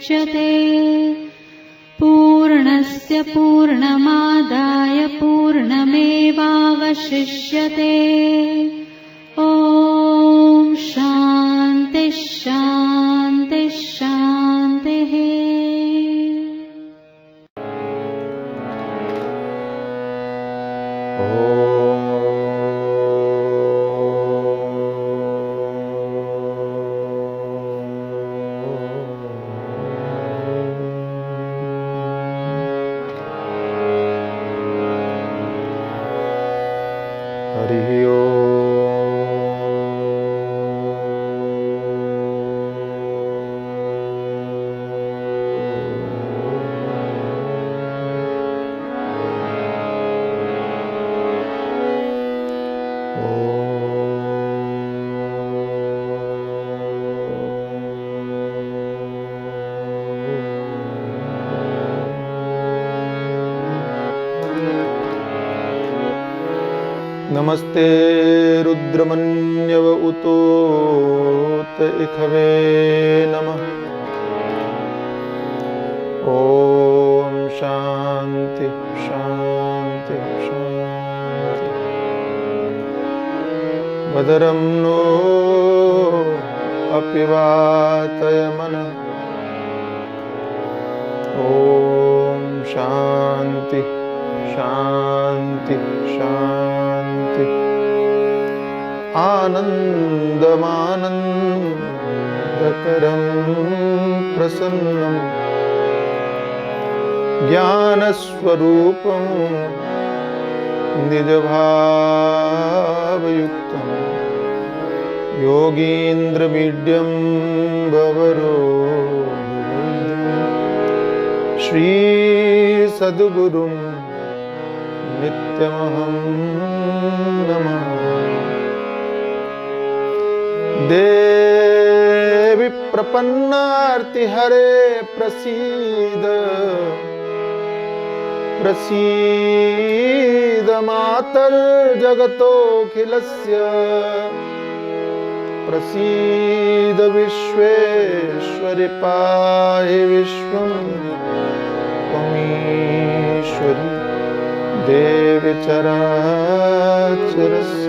मुच्यते। पूर्णस्य पूर्णमादाय पूर्णमेवावशिष्यते। ॐ शान्ति शान्ति शान्तिः। नमस्ते रुद्रमन्यव उतोत इखवे नमः। ओम शांति शांति शांति। भद्रं नो अपि वातयमनः। ओम शांति शांति शांति। आनन्दमानन्दकरं प्रसन्नं ज्ञानस्वरूपं निजभावयुक्तं योगीन्द्रमीड्यं भवरोगं श्री सद्गुरुं नित्यमहं नमामि। देवी प्रपन्नार्तिहरे प्रसीद प्रसीद मातर्जगतोऽखिलस्य प्रसीद विश्वेश्वरि पाहि विश्वं त्वमीश्वरी देवी चराचरस्य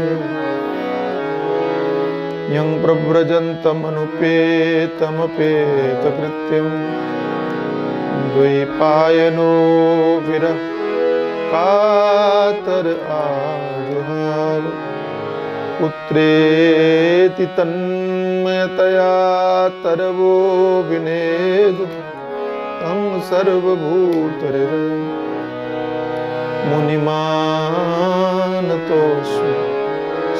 यं प्रव्रजन्तमनुपेतमपेतकृत्यं द्वैपायनो विरह कातर आजुहाव पुत्रेति तन्मयतया तरवो विनेदु तं सर्वभूतहृदयं मुनिमानतोऽस्मि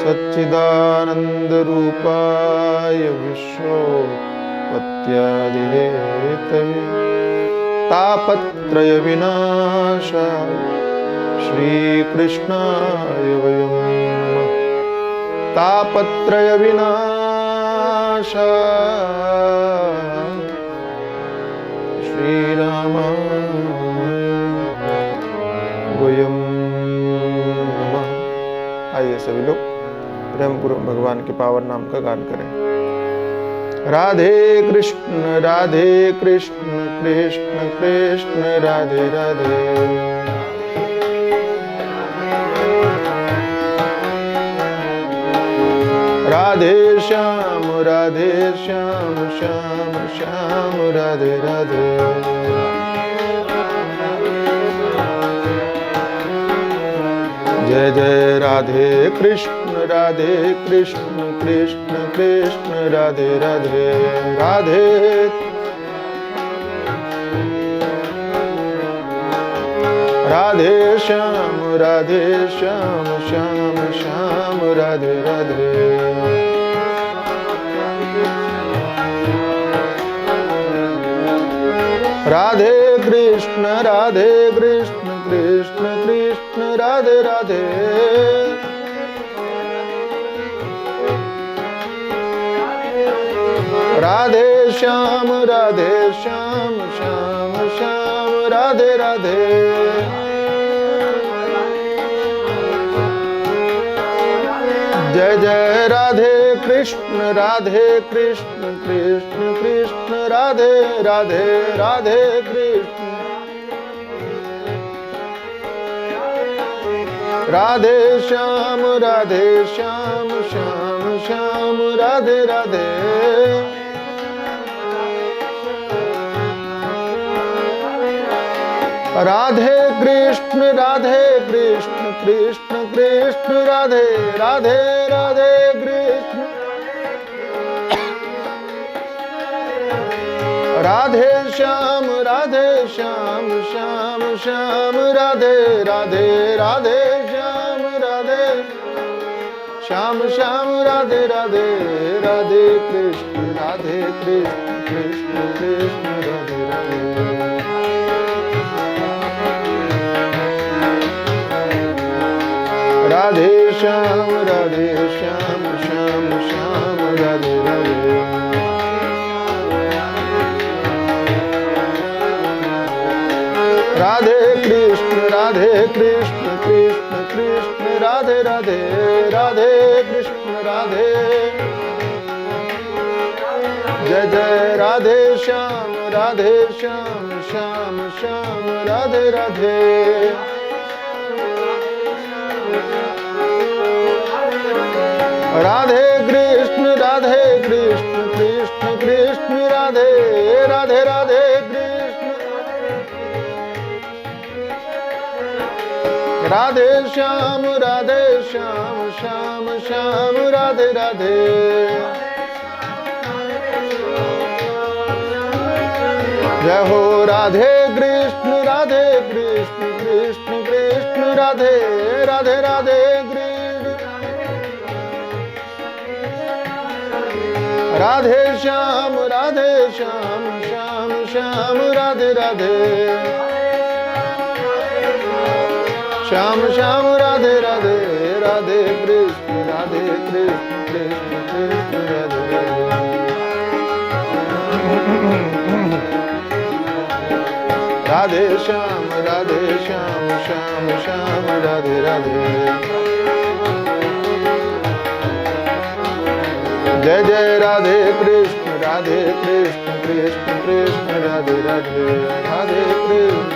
सच्चिदानन्दरूपाय विश्वोत्पत्त्यादिहेतवे तापत्रय विनाशाय श्रीकृष्णाय वयं नमः। तापत्रय विनाशाय श्रीरामाय वयं नमः। आइए सभी लोग प्रेम पूर्वक भगवान के पावन नाम का गान करें। राधे कृष्ण कृष्ण कृष्ण राधे राधे। राधे श्याम श्याम श्याम राधे राधे। जय जय राधे कृष्ण कृष्ण कृष्ण राधे राधे। राधे राधे श्याम श्याम श्याम राधे राधे। राधे कृष्ण कृष्ण कृष्ण राधे राधे। राधे श्याम श्याम श्याम राधे राधे। जय जय राधे कृष्ण राधे कृष्ण कृष्ण कृष्ण राधे राधे राधे कृष्ण राधे श्याम श्याम श्याम राधे राधे राधे कृष्ण कृष्ण कृष्ण राधे राधे राधे कृष्ण राधे श्याम श्याम श्याम राधे राधे राधे श्याम श्याम राधे राधे राधे कृष्ण कृष्ण कृष्ण राधे राधे राधे श्याम श्याम श्याम राधे राधे राधे कृष्ण कृष्ण कृष्ण राधे राधे राधे कृष्ण राधे जय जय राधे श्याम श्याम राधे राधे राधे कृष्ण कृष्ण राधे राधे राधे कृष्ण राधे श्याम श्याम राधे राधे जय हो राधे कृष्ण कृष्ण राधे राधे राधे राधे श्याम श्याम राधे राधे श्याम राधे राधे राधे कृष्ण कृष्ण राधे राधे श्याम श्याम राधे राधे जय जय राधे कृष्ण कृष्ण राधे राधे राधे कृष्ण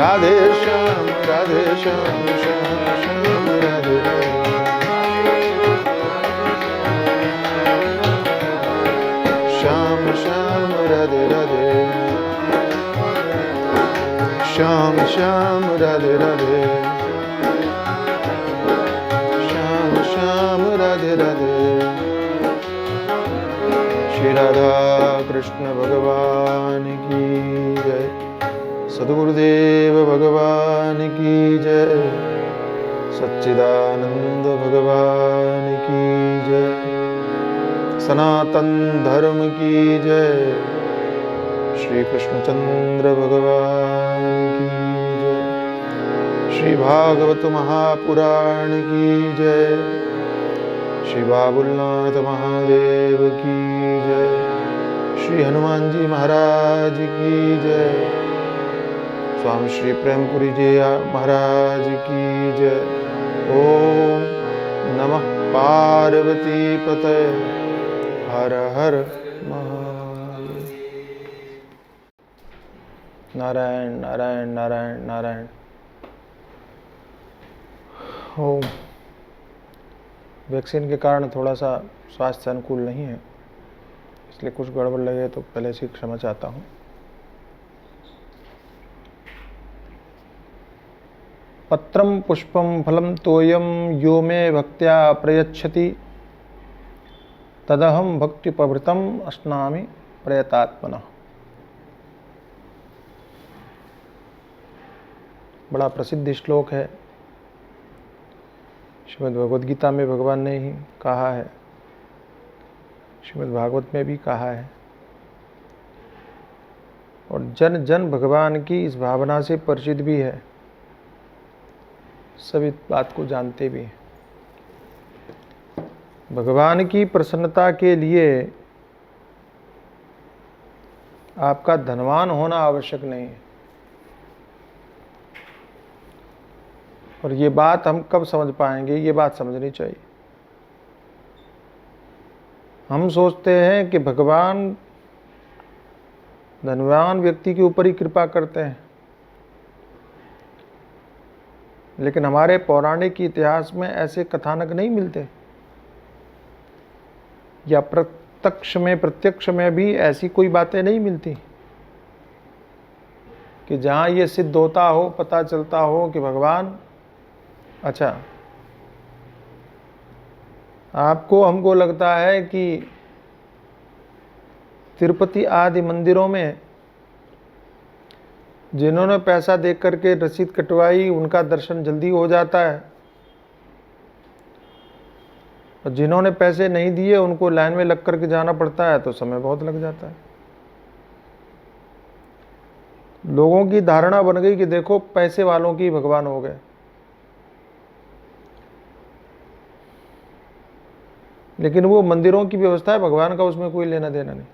राधे श्याम श्याम राधे राधे श्याम राधे राधे श्याम राधे राधे श्याम राधे राधे श्री राधा कृष्ण भगवान की जय सद्गुरुदेव भगवान की जय सच्चिदानंद भगवान की जय सनातन धर्म की जय श्री कृष्णचंद्र भगवान की जय श्री भागवत महापुराण की जय श्री बाबुलनाथ महादेव की जय श्री हनुमान जी महाराज की जय स्वामी श्री प्रेमपुरी जी महाराज की जय ओम नमः पार्वती पते हर हर महादेव नारायण नारायण नारायण नारायण ओम वैक्सीन के कारण थोड़ा सा स्वास्थ्य अनुकूल नहीं है, इसलिए कुछ गड़बड़ लगे तो पहले से क्षमा चाहता हूँ। पत्रम पुष्पम फलम तोयम यो मे भक्त्या प्रयच्छति तदहम भक्ति प्रवृतम अस्नामि प्रयतात्मनः। बड़ा प्रसिद्ध श्लोक है, श्रीमद् भगवद गीता में भगवान ने ही कहा है, श्रीमद् भागवत में भी कहा है, और जन जन भगवान की इस भावना से परिचित भी है, सभी बात को जानते भी हैं। भगवान की प्रसन्नता के लिए आपका धनवान होना आवश्यक नहीं है। और ये बात हम कब समझ पाएंगे, ये बात समझनी चाहिए। हम सोचते हैं कि भगवान धनवान व्यक्ति के ऊपर ही कृपा करते हैं, लेकिन हमारे पौराणिक इतिहास में ऐसे कथानक नहीं मिलते, या प्रत्यक्ष में भी ऐसी कोई बातें नहीं मिलती कि जहां ये सिद्ध होता हो, पता चलता हो कि भगवान, अच्छा आपको हमको लगता है कि तिरुपति आदि मंदिरों में जिन्होंने पैसा दे करके रसीद कटवाई उनका दर्शन जल्दी हो जाता है, और जिन्होंने पैसे नहीं दिए उनको लाइन में लग करके जाना पड़ता है, तो समय बहुत लग जाता है। लोगों की धारणा बन गई कि देखो पैसे वालों की भगवान हो गए, लेकिन वो मंदिरों की व्यवस्था है, भगवान का उसमें कोई लेना देना नहीं।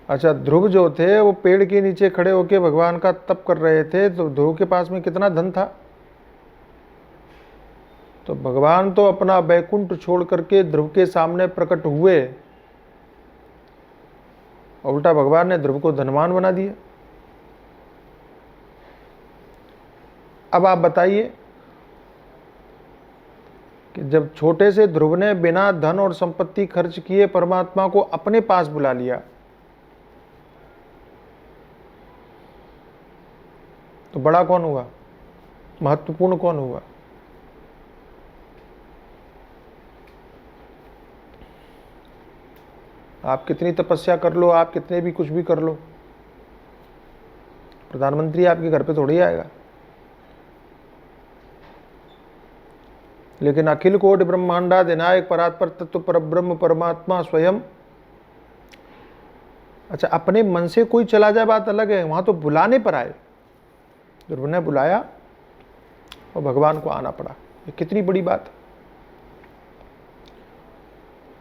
अच्छा, ध्रुव जो थे वो पेड़ के नीचे खड़े होकर भगवान का तप कर रहे थे, तो ध्रुव के पास में कितना धन था, तो भगवान तो अपना बैकुंठ छोड़ करके ध्रुव के सामने प्रकट हुए, और उल्टा भगवान ने ध्रुव को धनवान बना दिया। अब आप बताइए कि जब छोटे से ध्रुव ने बिना धन और संपत्ति खर्च किए परमात्मा को अपने पास बुला लिया, तो बड़ा कौन हुआ, महत्वपूर्ण कौन हुआ? आप कितनी तपस्या कर लो, आप कितने भी कुछ भी कर लो, प्रधानमंत्री आपके घर पे थोड़ी आएगा। लेकिन अखिल कोटि ब्रह्मांडा दिनायक परात्पर तत्व परब्रह्म परमात्मा स्वयं, अच्छा अपने मन से कोई चला जाए बात अलग है, वहां तो बुलाने पर आए, ध्रुव ने बुलाया और भगवान को आना पड़ा, ये कितनी बड़ी बात है।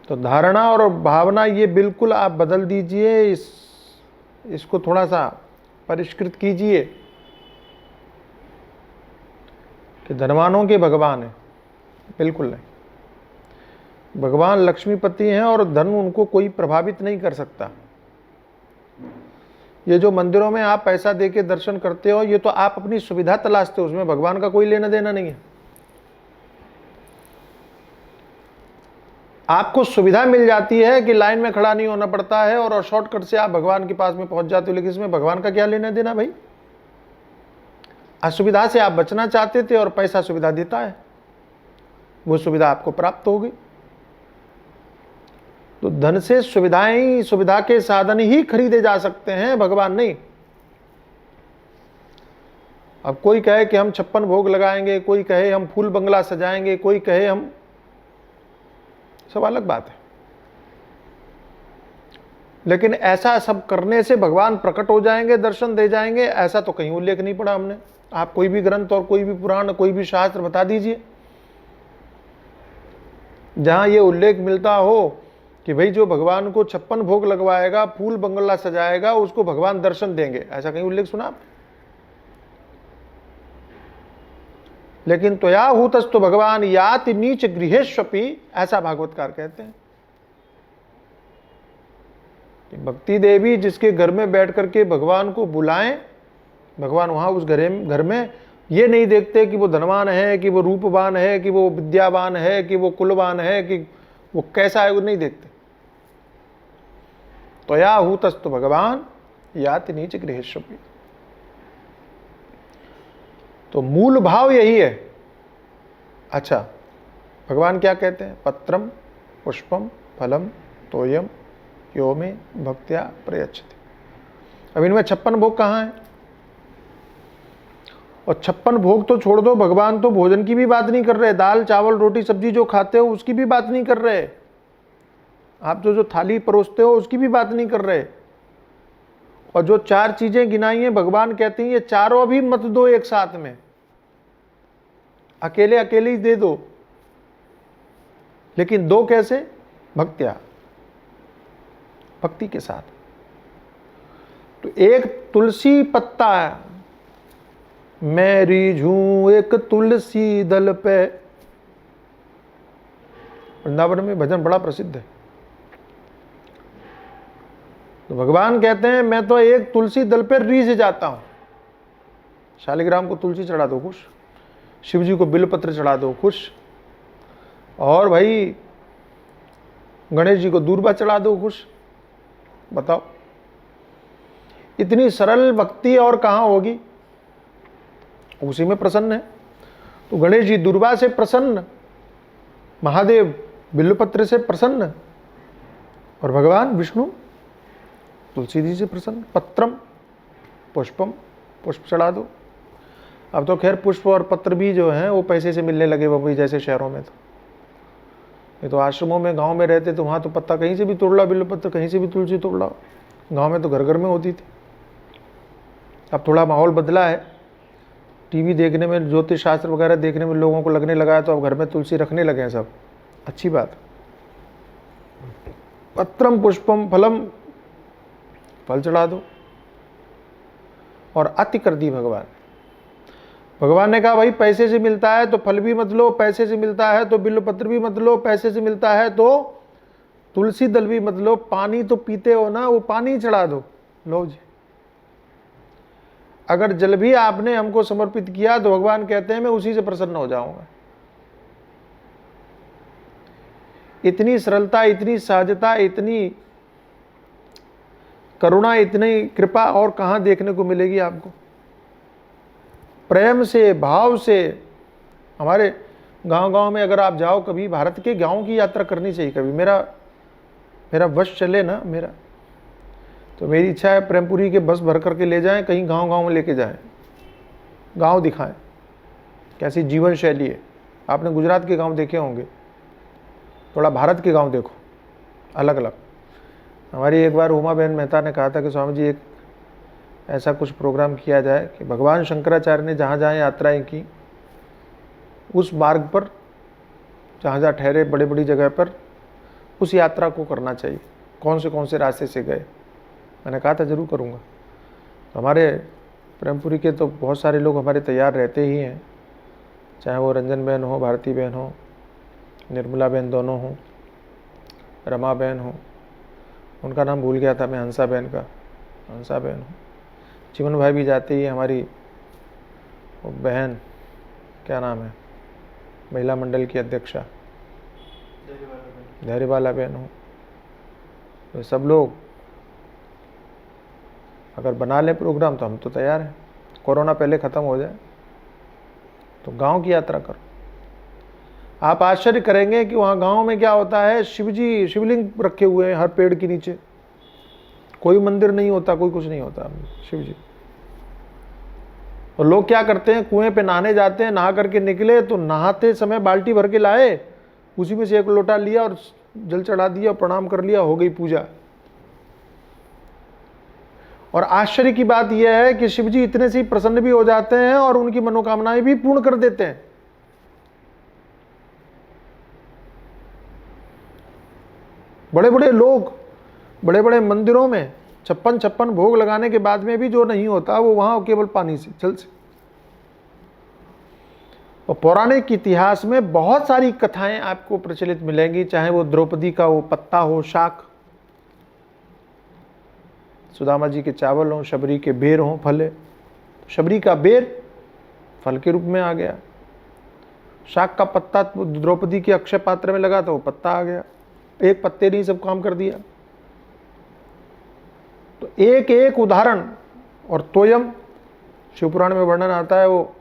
तो धारणा और भावना ये बिल्कुल आप बदल दीजिए, इसको थोड़ा सा परिष्कृत कीजिए कि धनवानों के भगवान है, बिल्कुल नहीं। भगवान लक्ष्मीपति हैं और धन उनको कोई प्रभावित नहीं कर सकता। ये जो मंदिरों में आप पैसा देके दर्शन करते हो, ये तो आप अपनी सुविधा तलाशते हो, उसमें भगवान का कोई लेना देना नहीं है। आपको सुविधा मिल जाती है कि लाइन में खड़ा नहीं होना पड़ता है और शॉर्टकट से आप भगवान के पास में पहुंच जाते हो, लेकिन इसमें भगवान का क्या लेना देना भाई? असुविधा से आप बचना चाहते थे और पैसा सुविधा देता है, वो सुविधा आपको प्राप्त हो गई। तो धन से सुविधाएं, सुविधा के साधन ही खरीदे जा सकते हैं, भगवान नहीं। अब कोई कहे कि हम 56 भोग लगाएंगे, कोई कहे हम फूल बंगला सजाएंगे, कोई कहे हम, सब अलग बात है। लेकिन ऐसा सब करने से भगवान प्रकट हो जाएंगे, दर्शन दे जाएंगे, ऐसा तो कहीं उल्लेख नहीं पड़ा हमने। आप कोई भी ग्रंथ और कोई भी पुराण, कोई भी शास्त्र बता दीजिए जहां ये उल्लेख मिलता हो कि भाई जो भगवान को 56 भोग लगवाएगा, फूल बंगला सजाएगा, उसको भगवान दर्शन देंगे, ऐसा कहीं उल्लेख सुना आप? लेकिन त्वया हूतस्तु भगवान याति नीच गृहेष्वपि, ऐसा भागवतकार कहते हैं कि भक्ति देवी जिसके घर में बैठ करके भगवान को बुलाएं, भगवान वहां उस घर में ये नहीं देखते कि वो धनवान है, कि वो रूपवान है, कि वो विद्यावान है, कि वो कुलवान है, कि वो कैसा है, वो नहीं देखते। त्वया हूतस्तु भगवान याति नीच गृहेष्वपि। तो मूल भाव यही है। अच्छा, भगवान क्या कहते हैं? पत्रम पुष्पम फलम तोयम यो मे भक्त्या प्रयच्छति। अब इनमें 56 भोग कहाँ हैं? और 56 भोग तो छोड़ दो, भगवान तो भोजन की भी बात नहीं कर रहे, दाल चावल रोटी सब्जी जो खाते हो उसकी भी बात नहीं कर रहे, आप जो थाली परोसते हो उसकी भी बात नहीं कर रहे। और जो 4 चीजें गिनाई हैं, भगवान कहते हैं ये चारों भी मत दो एक साथ में, अकेले अकेले ही दे दो, लेकिन दो कैसे? भक्त्या, भक्ति के साथ। तो एक तुलसी पत्ता मैं रीझूं एक तुलसी दल पे। वृंदावन में भजन बड़ा प्रसिद्ध है। तो भगवान कहते हैं मैं तो एक तुलसी दल पे रीझ जाता हूं। शालिग्राम को तुलसी चढ़ा दो खुश, शिव जी को बिलपत्र चढ़ा दो खुश, और भाई गणेश जी को दूर्वा चढ़ा दो खुश। बताओ इतनी सरल भक्ति और कहां होगी? उसी में प्रसन्न है। तो गणेश जी दूर्वा से प्रसन्न, महादेव बिल्वपत्र से प्रसन्न, और भगवान विष्णु तुलसी जी से प्रसन्न। पत्रम पुष्पम, पुष्प चढ़ा दो। अब तो खैर पुष्प और पत्र भी जो हैं वो पैसे से मिलने लगे बम्बई जैसे शहरों में। तो ये तो आश्रमों में गांव में रहते तो वहाँ तो पत्ता कहीं से भी तोड़ ला, बिल्वपत्र कहीं से भी तुलसी तोड़ लाओ। गांव में तो घर घर में होती थी। अब थोड़ा माहौल बदला है, टीवी देखने में, ज्योतिष शास्त्र वगैरह देखने में लोगों को लगने लगा है, तो अब घर में तुलसी रखने लगे हैं सब। अच्छी बात। पत्रम पुष्पम फलम, फल चढ़ा दो। और अति कर दी भगवान। भगवान ने कहा भाई पैसे से मिलता है तो फल भी मत लो, पैसे से मिलता है तो बिल्वपत्र भी मत लो, पैसे से मिलता है तो तुलसी दल भी मत लो, पानी तो पीते हो ना, वो पानी चढ़ा दो। लो जी, अगर जल भी आपने हमको समर्पित किया तो भगवान कहते हैं मैं उसी से प्रसन्न हो जाऊंगा। इतनी सरलता, इतनी सहजता, इतनी करुणा, इतनी कृपा और कहां देखने को मिलेगी आपको? प्रेम से, भाव से। हमारे गांव-गांव में अगर आप जाओ कभी, भारत के गांव की यात्रा करनी चाहिए कभी। मेरा बस चले ना, मेरा तो मेरी इच्छा है प्रेमपुरी के बस भर करके ले जाएं, कहीं गांव-गांव में लेके जाएं, गांव दिखाएं कैसी जीवन शैली है। आपने गुजरात के गांव देखे होंगे, थोड़ा भारत के गांव देखो, अलग अलग। हमारी एक बार उमा बहन मेहता ने कहा था कि स्वामी जी एक ऐसा कुछ प्रोग्राम किया जाए कि भगवान शंकराचार्य ने जहाँ जहाँ यात्राएं की उस मार्ग पर, जहाँ जहाँ ठहरे बड़े बड़ी जगह पर, उस यात्रा को करना चाहिए। कौन से रास्ते से गए? मैंने कहा था जरूर करूँगा। तो हमारे प्रेमपुरी के तो बहुत सारे लोग हमारे तैयार रहते ही हैं, चाहे वो रंजन बहन हो, भारती बहन हो, निर्मला बहन दोनों हों, रमा बहन हो, उनका नाम भूल गया था मैं, हंसा बहन का, हंसा बहन हो, चिमन भाई भी जाते ही, हमारी वो बहन क्या नाम है, महिला मंडल की अध्यक्षा धैर्यवाला बहन हो, तो सब लोग अगर बना लें प्रोग्राम तो हम तो तैयार हैं। कोरोना पहले ख़त्म हो जाए तो गांव की यात्रा करो। आप आश्चर्य करेंगे कि वहाँ गांव में क्या होता है, शिवलिंग रखे हुए हैं हर पेड़ के नीचे। कोई मंदिर नहीं होता, कोई कुछ नहीं होता, शिव जी। और लोग क्या करते हैं, कुएं पे नहाने जाते हैं, नहा करके निकले तो नहाते समय बाल्टी भर के लाए, उसी में से एक लोटा लिया और जल चढ़ा दिया, प्रणाम कर लिया, हो गई पूजा। और आश्चर्य की बात यह है कि शिव जी इतने से ही प्रसन्न भी हो जाते हैं और उनकी मनोकामनाएं भी पूर्ण कर देते हैं। बड़े बड़े लोग बड़े बड़े मंदिरों में 56 भोग लगाने के बाद में भी जो नहीं होता वो वहां केवल पानी से, जल से। और पौराणिक इतिहास में बहुत सारी कथाएं आपको प्रचलित मिलेंगी, चाहे वो द्रौपदी का वो पत्ता हो, शाक, सुदामा जी के चावल हो, शबरी के बेर हो, फले। शबरी का बेर फल के रूप में आ गया, शाक का पत्ता द्रौपदी के अक्षय पात्र में लगा तो वो पत्ता आ गया। एक पत्ते ने ही सब काम कर दिया। तो एक एक उदाहरण। और तोयम, शिवपुराण में वर्णन आता है, वो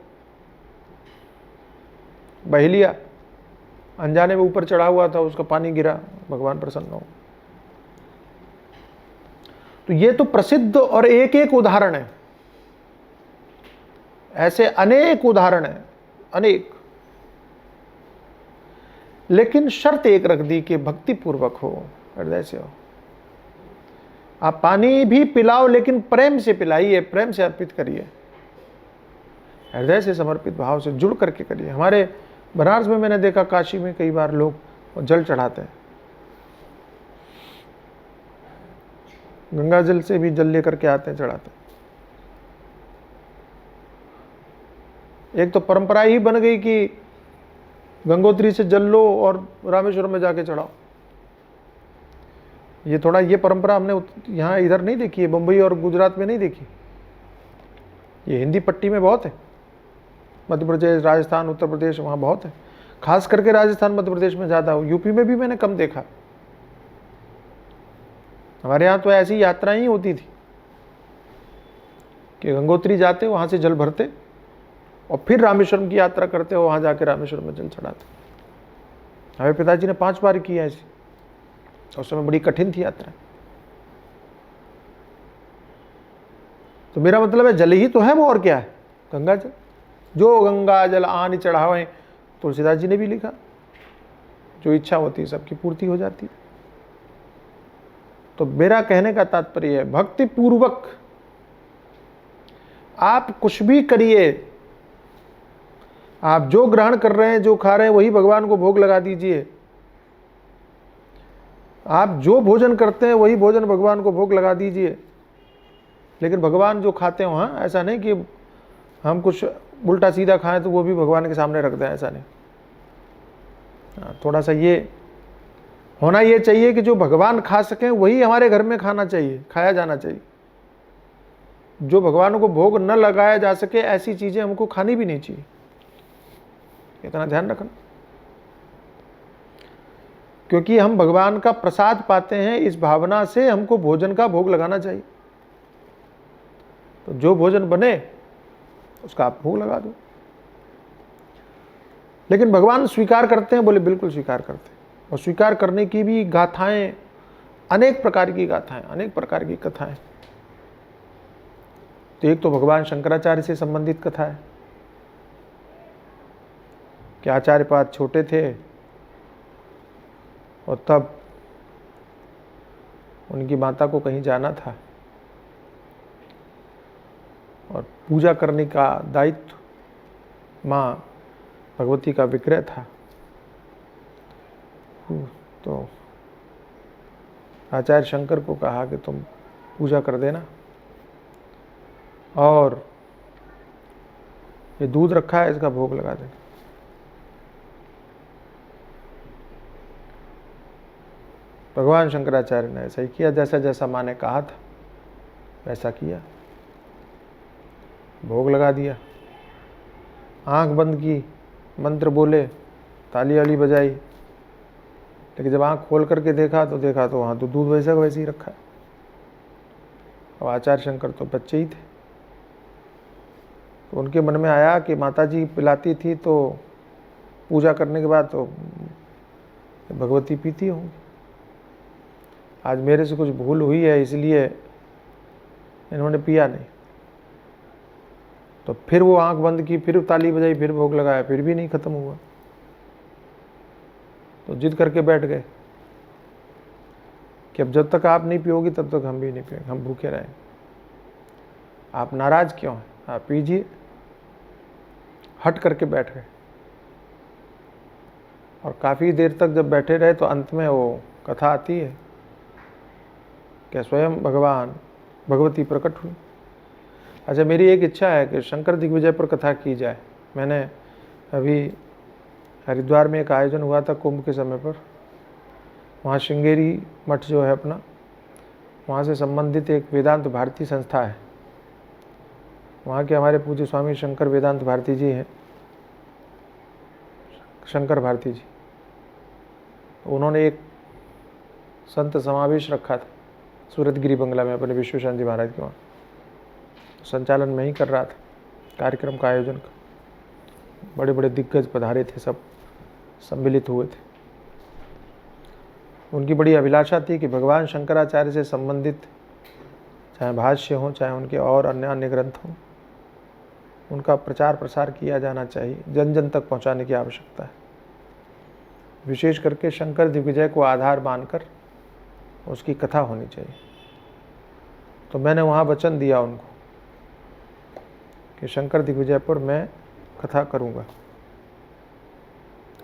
बहेलिया अनजाने में ऊपर चढ़ा हुआ था, उसका पानी गिरा, भगवान प्रसन्न हो। तो ये तो प्रसिद्ध और एक एक उदाहरण है। ऐसे अनेक उदाहरण हैं, अनेक। लेकिन शर्त एक रख दी कि भक्ति पूर्वक हो, हृदय से हो। आप पानी भी पिलाओ लेकिन प्रेम से पिलाइए, प्रेम से अर्पित करिए, हृदय से समर्पित भाव से जुड़ करके करिए। हमारे बनारस में मैंने देखा, काशी में कई बार लोग जल चढ़ाते हैं, गंगा जल से भी जल लेकर के आते हैं, चढ़ाते हैं। एक तो परंपरा ही बन गई कि गंगोत्री से जल लो और रामेश्वरम में जाके चढ़ाओ। ये थोड़ा, ये परंपरा हमने यहाँ इधर नहीं देखी है, मुंबई और गुजरात में नहीं देखी। ये हिंदी पट्टी में बहुत है, मध्य प्रदेश, राजस्थान, उत्तर प्रदेश, वहाँ बहुत है। खास करके राजस्थान मध्य प्रदेश में ज़्यादा हो, यूपी में भी मैंने कम देखा। हमारे यहाँ तो ऐसी यात्राएं ही होती थी कि गंगोत्री जाते, वहाँ से जल भरते और फिर रामेश्वरम की यात्रा करते हो, वहाँ जाके रामेश्वरम में जल चढ़ाते। हमारे पिताजी ने 5 बार किया ऐसी, उस समय बड़ी कठिन थी यात्रा। तो मेरा मतलब है जल ही तो है वो, और क्या है? गंगा जल, जो गंगा जल आन चढ़ावे, तुलसीदास जी ने भी लिखा, जो इच्छा होती है सबकी पूर्ति हो जाती। तो मेरा कहने का तात्पर्य है, भक्ति पूर्वक आप कुछ भी करिए, आप जो ग्रहण कर रहे हैं, जो खा रहे हैं, वही भगवान को भोग लगा दीजिए। आप जो भोजन करते हैं वही भोजन भगवान को भोग लगा दीजिए। लेकिन भगवान जो खाते हो, हाँ, ऐसा नहीं कि हम कुछ उल्टा सीधा खाएं तो वो भी भगवान के सामने रख दें, ऐसा नहीं। थोड़ा सा ये होना ये चाहिए कि जो भगवान खा सकें वही हमारे घर में खाना चाहिए, खाया जाना चाहिए। जो भगवान को भोग न लगाया जा सके ऐसी चीजें हमको खानी भी नहीं चाहिए, इतना ध्यान रखना। क्योंकि हम भगवान का प्रसाद पाते हैं, इस भावना से हमको भोजन का भोग लगाना चाहिए। तो जो भोजन बने उसका आप भोग लगा दो। लेकिन भगवान स्वीकार करते हैं, बोले बिल्कुल स्वीकार करते हैं। और स्वीकार करने की भी गाथाएं, अनेक प्रकार की गाथाएं, अनेक प्रकार की कथाएं। तो एक तो भगवान शंकराचार्य से संबंधित कथा है कि आचार्य पाद छोटे थे और तब उनकी माता को कहीं जाना था और पूजा करने का दायित्व माँ भगवती का विग्रह था। तो आचार्य शंकर को कहा कि तुम पूजा कर देना और ये दूध रखा है इसका भोग लगा देना। भगवान शंकराचार्य ने ऐसा ही किया, जैसा जैसा माँ ने कहा था वैसा किया, भोग लगा दिया। आंख बंद की, मंत्र बोले, ताली वाली बजाई, लेकिन जब आंख खोल करके देखा तो वहाँ तो दूध वैसा वैसे ही रखा है। और आचार्य शंकर तो बच्चे ही थे, तो उनके मन में आया कि माताजी पिलाती थी तो पूजा करने के बाद तो भगवती पीती होंगी, आज मेरे से कुछ भूल हुई है इसलिए इन्होंने पिया नहीं। तो फिर वो आंख बंद की, फिर ताली बजाई, फिर भोग लगाया, फिर भी नहीं खत्म हुआ। तो जिद करके बैठ गए कि अब जब तक आप नहीं पियोगी तब तक हम भी नहीं पिएंगे, हम भूखे रहेंगे। आप नाराज क्यों हैं, आप पीजिए। हट करके बैठ गए और काफ़ी देर तक जब बैठे रहे तो अंत में वो कथा आती है कि स्वयं भगवान भगवती प्रकट हुई। अच्छा, मेरी एक इच्छा है कि शंकर दिग्विजय पर कथा की जाए। मैंने अभी हरिद्वार में एक आयोजन हुआ था कुंभ के समय पर, वहाँ श्रृंगेरी मठ जो है अपना, वहाँ से संबंधित एक वेदांत भारती संस्था है। वहाँ के हमारे पूज्य स्वामी शंकर वेदांत भारती जी हैं, शंकर भारती जी। तो उन्होंने एक संत समावेश रखा था सूरतगिरी बंगला में, अपने विश्वेशानंद जी महाराज के वहाँ। संचालन में ही कर रहा था कार्यक्रम का आयोजन का। बड़े बड़े दिग्गज पधारे थे, सब सम्मिलित हुए थे। उनकी बड़ी अभिलाषा थी कि भगवान शंकराचार्य से संबंधित चाहे भाष्य हों, चाहे उनके और अन्य अन्य ग्रंथ हों, उनका प्रचार प्रसार किया जाना चाहिए, जन जन तक पहुंचाने की आवश्यकता है। विशेष करके शंकर दिग्विजय को आधार मानकर उसकी कथा होनी चाहिए। तो मैंने वहाँ वचन दिया उनको कि शंकर दिग्विजय पर मैं कथा करूँगा,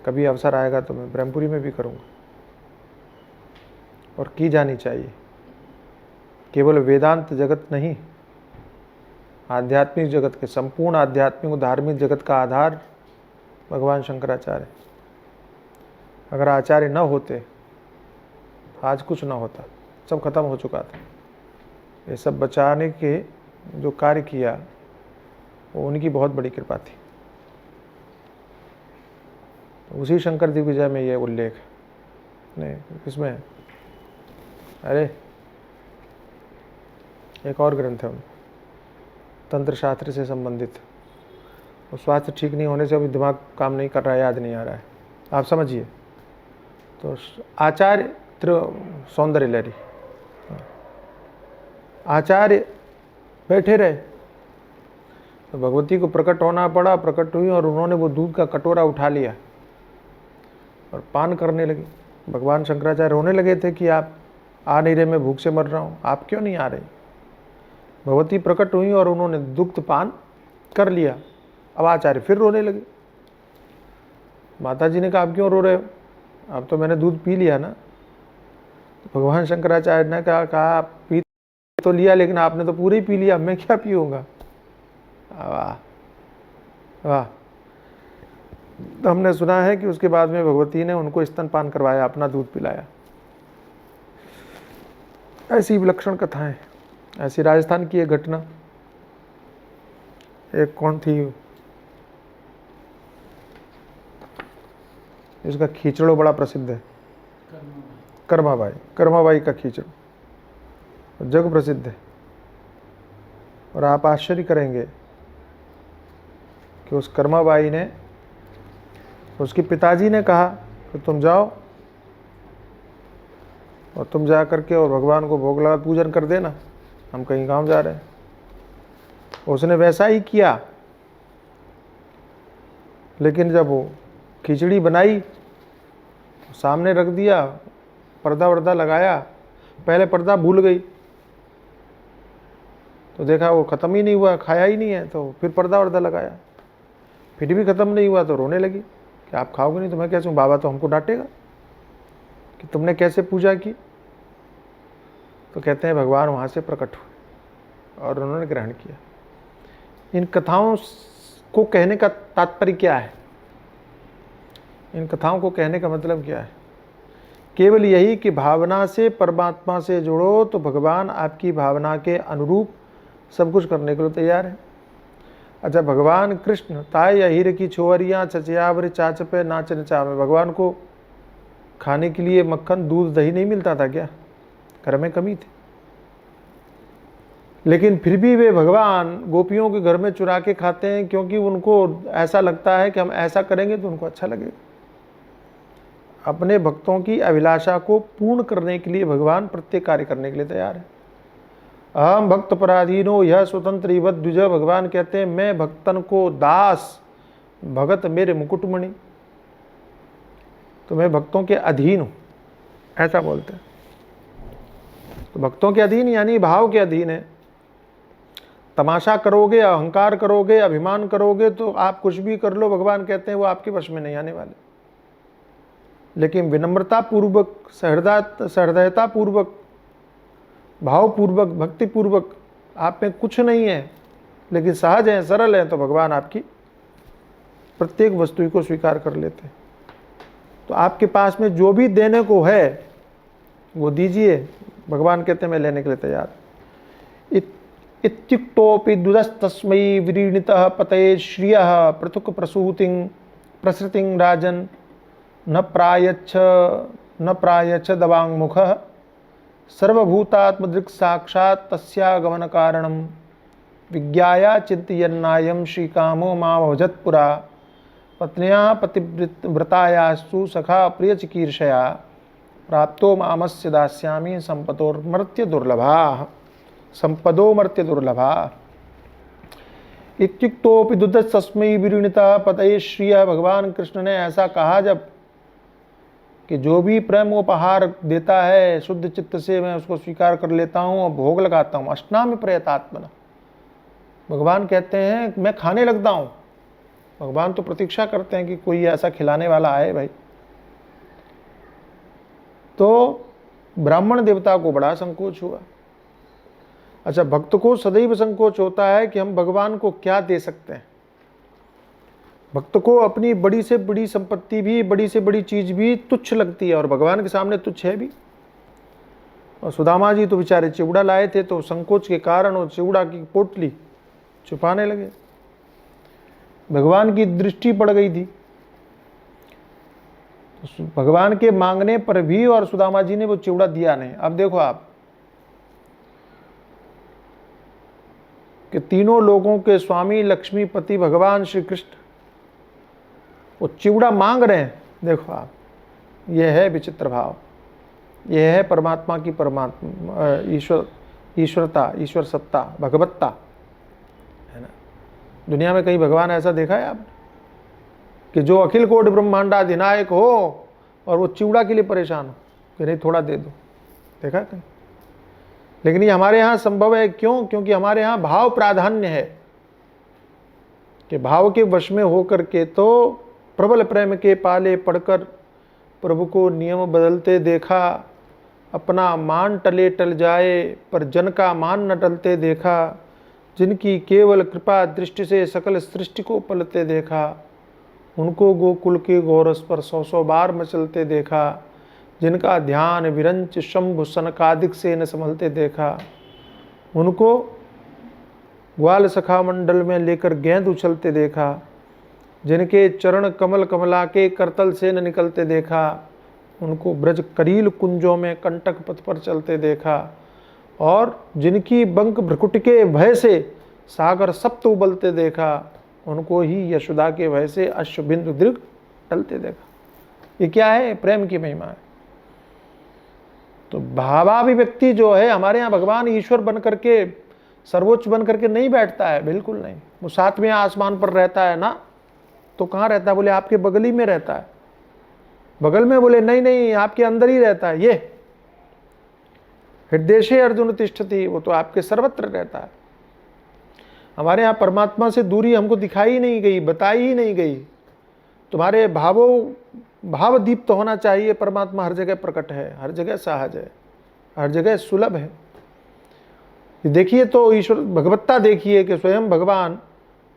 कभी अवसर आएगा तो मैं ब्रह्मपुरी में भी करूँगा, और की जानी चाहिए। केवल वेदांत जगत नहीं, आध्यात्मिक जगत के, संपूर्ण आध्यात्मिक और धार्मिक जगत का आधार भगवान शंकराचार्य। अगर आचार्य न होते आज कुछ न होता, सब खत्म हो चुका था। ये सब बचाने के जो कार्य किया वो उनकी बहुत बड़ी कृपा थी। उसी शंकर दिग्विजय में ये उल्लेख नहीं, इसमें अरे एक और ग्रंथ है तंत्र शास्त्र से संबंधित, और स्वास्थ्य ठीक नहीं होने से अभी दिमाग काम नहीं कर रहा है, याद नहीं आ रहा है, आप समझिए। तो आचार्य सौंदर्य लहरी, आचार्य बैठे रहे तो भगवती को प्रकट होना पड़ा, प्रकट हुई और उन्होंने वो दूध का कटोरा उठा लिया और पान करने लगे। भगवान शंकराचार्य रोने लगे थे कि आप आ नहीं रहे, मैं भूख से मर रहा हूँ, आप क्यों नहीं आ रहे। भगवती प्रकट हुई और उन्होंने दुग्ध पान कर लिया। अब आचार्य फिर रोने लगे। माता जी ने कहा आप क्यों रो रहे हो, अब तो मैंने दूध पी लिया ना। तो भगवान शंकराचार्य ने कहा पी तो लिया लेकिन आपने तो पूरे ही पी लिया, मैं क्या पीऊँगा। वाह वाह। तो हमने सुना है कि उसके बाद में भगवती ने उनको स्तनपान करवाया, अपना दूध पिलाया। ऐसी विलक्षण कथाएं। ऐसी राजस्थान की एक घटना, एक कौन थी, इसका खींचड़ो बड़ा प्रसिद्ध है, कर्माबाई। कर्माबाई का खींचड़ो जग प्रसिद्ध है। और आप आश्चर्य करेंगे कि उस कर्माबाई ने, उसके पिताजी ने कहा कि तुम जाओ और तुम जा करके और भगवान को भोग लगा पूजन कर देना, हम कहीं गांव जा रहे हैं। उसने वैसा ही किया, लेकिन जब वो खिचड़ी बनाई सामने रख दिया, पर्दा वर्दा लगाया, पहले पर्दा भूल गई तो देखा वो ख़त्म ही नहीं हुआ, खाया ही नहीं है, तो फिर पर्दा वर्दा लगाया, फिर भी ख़त्म नहीं हुआ तो रोने लगी कि आप खाओगे नहीं तो मैं कैसे हूँ, बाबा तो हमको डांटेगा कि तुमने कैसे पूजा की। तो कहते हैं भगवान वहाँ से प्रकट हुए और उन्होंने ग्रहण किया। इन कथाओं को कहने का तात्पर्य क्या है, इन कथाओं को कहने का मतलब क्या है, केवल यही कि भावना से परमात्मा से जुड़ो तो भगवान आपकी भावना के अनुरूप सब कुछ करने के लिए तैयार है। अच्छा, भगवान कृष्ण ताय या हीरे की छोवरियाँ चचयावर चाच पे नाचन चावे, भगवान को खाने के लिए मक्खन दूध दही नहीं मिलता था क्या, घर में कमी थी, लेकिन फिर भी वे भगवान गोपियों के घर में चुरा के खाते हैं, क्योंकि उनको ऐसा लगता है कि हम ऐसा करेंगे तो उनको अच्छा लगेगा। अपने भक्तों की अभिलाषा को पूर्ण करने के लिए भगवान प्रत्येक कार्य करने के लिए तैयार है। अहम भक्त पराधीनो यह स्वतंत्र इवत द्विज, भगवान कहते हैं मैं भक्तन को दास, भगत मेरे मुकुटमणि, तो मैं भक्तों के अधीन हूँ, ऐसा बोलते हैं। तो भक्तों के अधीन यानी भाव के अधीन है। तमाशा करोगे, अहंकार करोगे, अभिमान करोगे तो आप कुछ भी कर लो, भगवान कहते हैं वो आपके वश में नहीं आने वाले। लेकिन विनम्रता पूर्वक, सहृदयता पूर्वक, भावपूर्वक, भक्ति पूर्वक, आप में कुछ नहीं है लेकिन सहज है, सरल है, तो भगवान आपकी प्रत्येक वस्तु को स्वीकार कर लेते हैं। तो आपके पास में जो भी देने को है वो दीजिए, भगवान कहते हैं मैं लेने के लिए तैयार। इत्युक्तोपि दुदस्तस्मै विरीणितः पतये श्रियः पृथुक प्रसूतिं प्रसृतिं राजन् न प्रायच्छ दवांगमुखः सर्वभूतात्मदृक् साक्षात् तस्यागमन कारणं विज्ञाया चिन्तयन्नायं श्रीकामो मामभजत् पुरा पत्न्या पतिव्रतायास्तु सखा प्रियचिकीर्षया प्राप्तो मामस्य दास्यामि संपदोमर्त्य दुर्लभा इत्युक्तोपि दुदस्तस्मै विरीणितः पतये श्रियः। भगवान कृष्ण ने ऐसा कहा जब कि जो भी प्रेमोपहार देता है शुद्ध चित्त से मैं उसको स्वीकार कर लेता हूँ और भोग लगाता हूँ। अष्टामी प्रयतात्मना, भगवान कहते हैं मैं खाने लगता हूँ। भगवान तो प्रतीक्षा करते हैं कि कोई ऐसा खिलाने वाला आए भाई। तो ब्राह्मण देवता को बड़ा संकोच हुआ, अच्छा, भक्त को सदैव संकोच होता है कि हम भगवान को क्या दे सकते हैं। भक्त को अपनी बड़ी से बड़ी संपत्ति भी, बड़ी से बड़ी चीज भी तुच्छ लगती है, और भगवान के सामने तुच्छ है भी। और सुदामा जी तो बेचारे चिवड़ा लाए थे, तो संकोच के कारण वो चिवड़ा की पोटली छुपाने लगे। भगवान की दृष्टि पड़ गई थी भगवान के मांगने पर भी, और सुदामा जी ने वो चिवड़ा दिया नहीं। अब देखो आप कि तीनों लोगों के स्वामी लक्ष्मीपति भगवान श्री कृष्ण वो चिवड़ा मांग रहे हैं। देखो आप, यह है विचित्र भाव, यह है परमात्मा की ईश्वरता, ईश्वर सत्ता, भगवत्ता, है ना। दुनिया में कहीं भगवान ऐसा देखा है आपने कि जो अखिल कोटि ब्रह्मांडाधिनायक हो और वो चिवड़ा के लिए परेशान हो कि नहीं थोड़ा दे दो? देखा कहीं? लेकिन ये हमारे यहाँ संभव है। क्यों? क्योंकि हमारे यहाँ भाव प्राधान्य है कि भाव के वश में होकर के तो प्रबल प्रेम के पाले पढ़कर प्रभु को नियम बदलते देखा, अपना मान टले टल जाए पर जन का मान न टलते देखा, जिनकी केवल कृपा दृष्टि से सकल सृष्टि को पलते देखा, उनको गोकुल के गोरस पर 100 बार मचलते देखा, जिनका ध्यान विरंच शंभु सनकादिक से न संभलते देखा, उनको ग्वाल सखा मंडल में लेकर गेंद उछलते देखा, जिनके चरण कमल कमला के करतल से न निकलते देखा, उनको ब्रज करील कुंजों में कंटक पथ पर चलते देखा, और जिनकी बंक भ्रकुट के भय से सागर सप्त उबलते देखा, उनको ही यशोदा के भय से अश्वबिंदु दीर्घ टलते देखा। ये क्या है? प्रेम की महिमा है। तो भावाभिव्यक्ति जो है, हमारे यहाँ भगवान ईश्वर बन करके, सर्वोच्च बन करके नहीं बैठता है, बिल्कुल नहीं। वो सातवें आसमान पर रहता है ना, तो कहाँ रहता है? बोले आपके बगल ही में रहता है। बगल में? बोले नहीं नहीं, आपके अंदर ही रहता है। ये हृदय अर्जुन तिष्ठति, वो तो आपके सर्वत्र रहता है। हमारे यहाँ परमात्मा से दूरी हमको दिखाई नहीं गई, बताई ही नहीं गई। तुम्हारे भाव दीप्त होना चाहिए। परमात्मा हर जगह प्रकट है, हर जगह सहज है, हर जगह सुलभ है। देखिए तो ईश्वर भगवत्ता देखिए कि स्वयं भगवान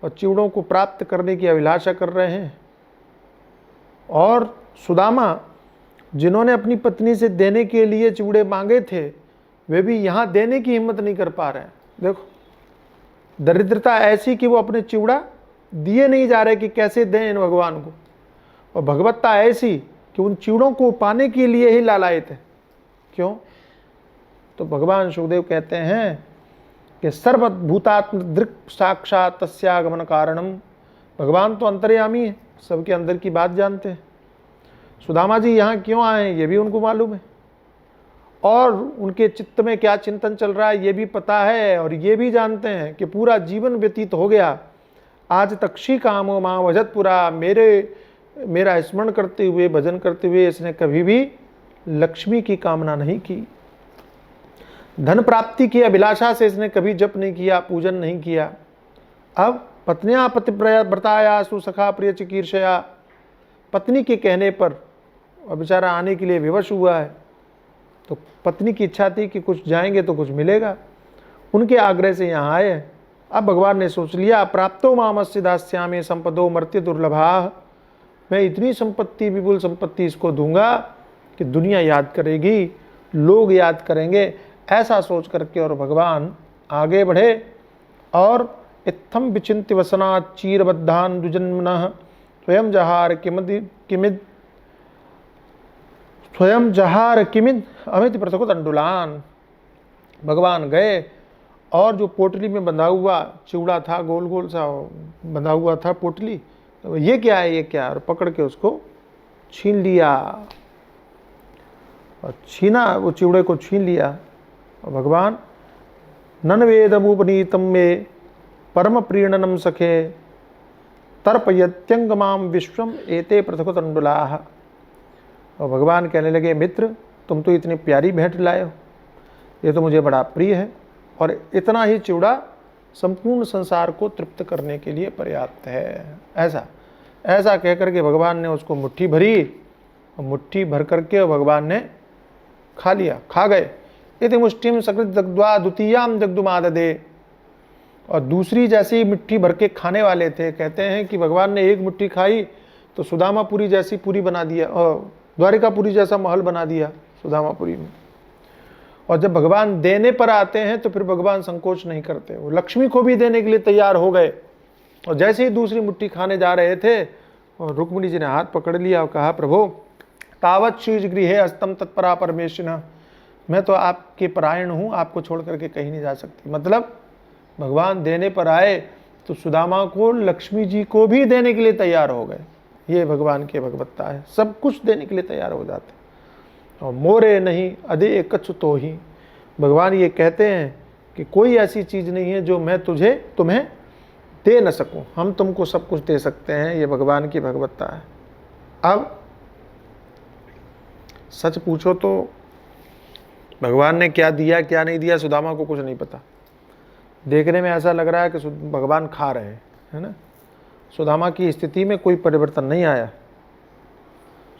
और चिवड़ों को प्राप्त करने की अभिलाषा कर रहे हैं, और सुदामा जिन्होंने अपनी पत्नी से देने के लिए चिवड़े मांगे थे, वे भी यहाँ देने की हिम्मत नहीं कर पा रहे हैं। देखो दरिद्रता ऐसी कि वो अपने चिवड़ा दिए नहीं जा रहे कि कैसे दें इन भगवान को, और भगवत्ता ऐसी कि उन चिवड़ों को पाने के लिए ही लालायित है। क्यों? तो भगवान सुखदेव कहते हैं कि सर्वभूतात्म दृक् साक्षात तस्यागमन कारणम। भगवान तो अंतर्यामी है, सबके अंदर की बात जानते हैं। सुदामा जी यहाँ क्यों आए हैं ये भी उनको मालूम है, और उनके चित्त में क्या चिंतन चल रहा है ये भी पता है, और ये भी जानते हैं कि पूरा जीवन व्यतीत हो गया, आज तक शी कामो माँ वजतपुरा, मेरा स्मरण करते हुए, भजन करते हुए इसने कभी भी लक्ष्मी की कामना नहीं की। धन प्राप्ति की अभिलाषा से इसने कभी जप नहीं किया, पूजन नहीं किया। अब पत्नियां पति व्रताया सुसखा प्रिय चिकीर्षया, पत्नी के कहने पर बेचारा आने के लिए विवश हुआ है। तो पत्नी की इच्छा थी कि कुछ जाएंगे तो कुछ मिलेगा, उनके आग्रह से यहाँ आए। अब भगवान ने सोच लिया, प्राप्तो मामस्य दास्यामि संपदो मर्त्य दुर्लभा, मैं इतनी संपत्ति, विपुल संपत्ति इसको दूंगा कि दुनिया याद करेगी, लोग याद करेंगे। ऐसा सोच करके और भगवान आगे बढ़े, और इत्थम विचिन्त्य वसना चीरबद्धान दुजन्मनः स्वयं जहार किमिद अमित पृथक तंडुलान। भगवान गए, और जो पोटली में बंधा हुआ चिवड़ा था, गोल गोल सा बंधा हुआ था पोटली, तो ये क्या है, ये क्या है, और पकड़ के उसको छीन लिया, और वो चिवड़े को छीन लिया। और भगवान नन वेदमुपनीतम में परम प्रीणनम सखे तर्पयत्यंगमाम विश्वम एते पृथक तंडुलाः। और भगवान कहने लगे, मित्र तुम तो इतनी प्यारी भेंट लाए हो, ये तो मुझे बड़ा प्रिय है, और इतना ही चिवड़ा संपूर्ण संसार को तृप्त करने के लिए पर्याप्त है। ऐसा कह करके भगवान ने उसको मुट्ठी भरी, और मुट्ठी भर करके भगवान ने खा लिया, खा गए। इति मुष्टिम सकृत दग्ध्वा द्वितीयाम जगदुमाददे। और दूसरी जैसी मिट्टी भर के खाने वाले थे। कहते हैं कि भगवान ने एक मुट्ठी खाई तो सुदामापुरी जैसी पूरी बना दिया, और द्वारिकापुरी जैसा महल बना दिया सुदामापुरी में। और जब भगवान देने पर आते हैं तो फिर भगवान संकोच नहीं करते, वो लक्ष्मी को भी देने के लिए तैयार हो गए। और जैसे ही दूसरी मुट्ठी खाने जा रहे थे और रुक्मिणी जी ने हाथ पकड़ लिया और कहा, प्रभु तावत शीज गृहे अस्तम तत्परा परमेश्वरिणः, मैं तो आपके परायण हूँ, आपको छोड़ करके कहीं नहीं जा सकती। मतलब भगवान देने पर आए तो सुदामा को लक्ष्मी जी को भी देने के लिए तैयार हो गए। ये भगवान की भगवत्ता है, सब कुछ देने के लिए तैयार हो जाते। और मोरे नहीं अदे कछु तो ही, भगवान ये कहते हैं कि कोई ऐसी चीज़ नहीं है जो मैं तुम्हें दे न सकूं, हम तुमको सब कुछ दे सकते हैं। ये भगवान की भगवत्ता है। अब सच पूछो तो भगवान ने क्या दिया क्या नहीं दिया सुदामा को कुछ नहीं पता। देखने में ऐसा लग रहा है कि भगवान खा रहे हैं, है ना। सुदामा की स्थिति में कोई परिवर्तन नहीं आया,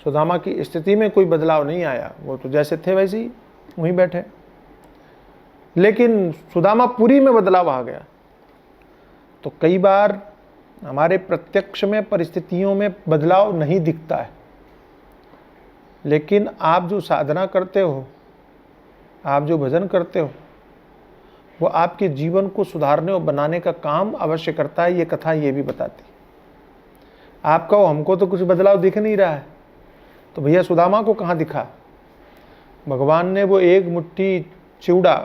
सुदामा की स्थिति में कोई बदलाव नहीं आया, वो तो जैसे थे वैसे ही वहीं बैठे। लेकिन सुदामापुरी में बदलाव आ गया। तो कई बार हमारे प्रत्यक्ष में परिस्थितियों में बदलाव नहीं दिखता है, लेकिन आप जो साधना करते हो, आप जो भजन करते हो, वो आपके जीवन को सुधारने और बनाने का काम अवश्य करता है। ये कथा ये भी बताती है। आप कहो हमको तो कुछ बदलाव दिख नहीं रहा है, तो भैया सुदामा को कहाँ दिखा। भगवान ने वो एक मुट्ठी चिवड़ा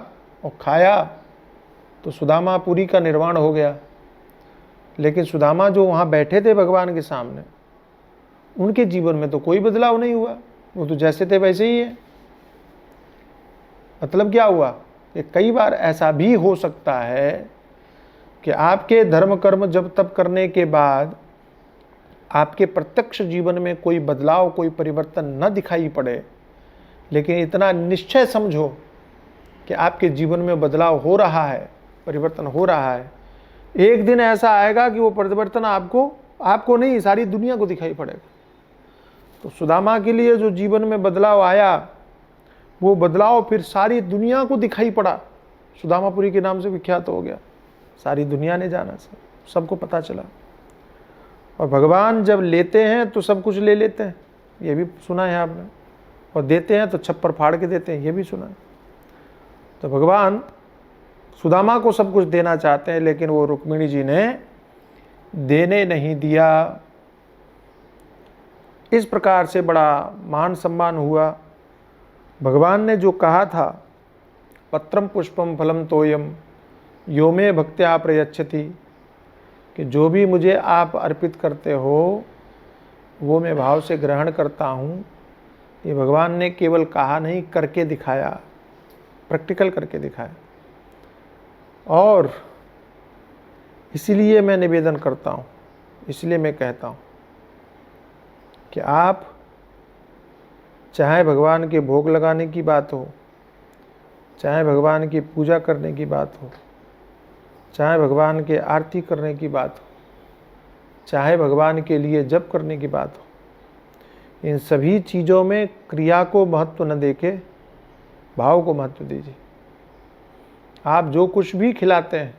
और खाया तो सुदामापुरी का निर्माण हो गया। लेकिन सुदामा जो वहाँ बैठे थे भगवान के सामने, उनके जीवन में तो कोई बदलाव नहीं हुआ, वो तो जैसे थे वैसे ही है। मतलब क्या हुआ कि कई बार ऐसा भी हो सकता है कि आपके धर्म कर्म जब तब करने के बाद आपके प्रत्यक्ष जीवन में कोई बदलाव, कोई परिवर्तन न दिखाई पड़े, लेकिन इतना निश्चय समझो कि आपके जीवन में बदलाव हो रहा है, परिवर्तन हो रहा है। एक दिन ऐसा आएगा कि वो परिवर्तन आपको नहीं, सारी दुनिया को दिखाई पड़ेगा। तो सुदामा के लिए जो जीवन में बदलाव आया, वो बदलाव फिर सारी दुनिया को दिखाई पड़ा। सुदामापुरी के नाम से विख्यात हो गया, सारी दुनिया ने जाना, सबको पता चला। और भगवान जब लेते हैं तो सब कुछ ले लेते हैं, ये भी सुना है आपने, और देते हैं तो छप्पर फाड़ के देते हैं, ये भी सुना है। तो भगवान सुदामा को सब कुछ देना चाहते हैं, लेकिन वो रुक्मिणी जी ने देने नहीं दिया। इस प्रकार से बड़ा मान सम्मान हुआ। भगवान ने जो कहा था, पत्रम पुष्पम फलम तोयम यो मे भक्त्या प्रयच्छति, कि जो भी मुझे आप अर्पित करते हो वो मैं भाव से ग्रहण करता हूँ। ये भगवान ने केवल कहा नहीं, करके दिखाया, प्रैक्टिकल करके दिखाया। और इसीलिए मैं निवेदन करता हूँ, इसलिए मैं कहता हूँ कि आप चाहे भगवान के भोग लगाने की बात हो, चाहे भगवान की पूजा करने की बात हो, चाहे भगवान के आरती करने की बात हो, चाहे भगवान के लिए जप करने की बात हो, इन सभी चीज़ों में क्रिया को महत्व न देके भाव को महत्व दीजिए। आप जो कुछ भी खिलाते हैं,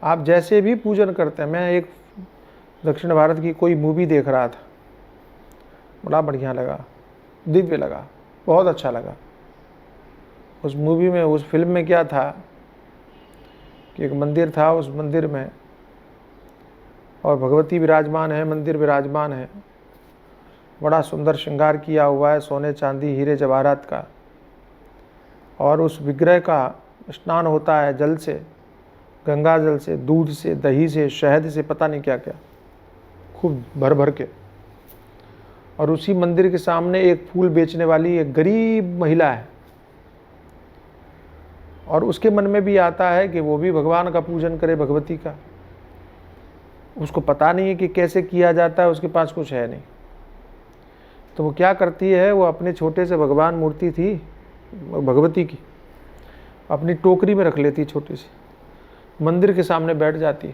आप जैसे भी पूजन करते हैं। मैं एक दक्षिण भारत की कोई मूवी देख रहा था, बड़ा बढ़िया लगा, दिव्य लगा, बहुत अच्छा लगा। उस मूवी में, उस फिल्म में क्या था कि एक मंदिर था, उस मंदिर में और भगवती विराजमान है, मंदिर विराजमान है, बड़ा सुंदर श्रृंगार किया हुआ है, सोने चांदी हीरे जवाहरात का। और उस विग्रह का स्नान होता है जल से, गंगा जल से, दूध से, दही से, शहद से, पता नहीं क्या क्या, खूब भर भर के। और उसी मंदिर के सामने एक फूल बेचने वाली एक गरीब महिला है, और उसके मन में भी आता है कि वो भी भगवान का पूजन करे, भगवती का। उसको पता नहीं है कि कैसे किया जाता है, उसके पास कुछ है नहीं। तो वो क्या करती है, वो अपने छोटे से भगवान मूर्ति थी भगवती की, अपनी टोकरी में रख लेती, छोटी सी, मंदिर के सामने बैठ जाती।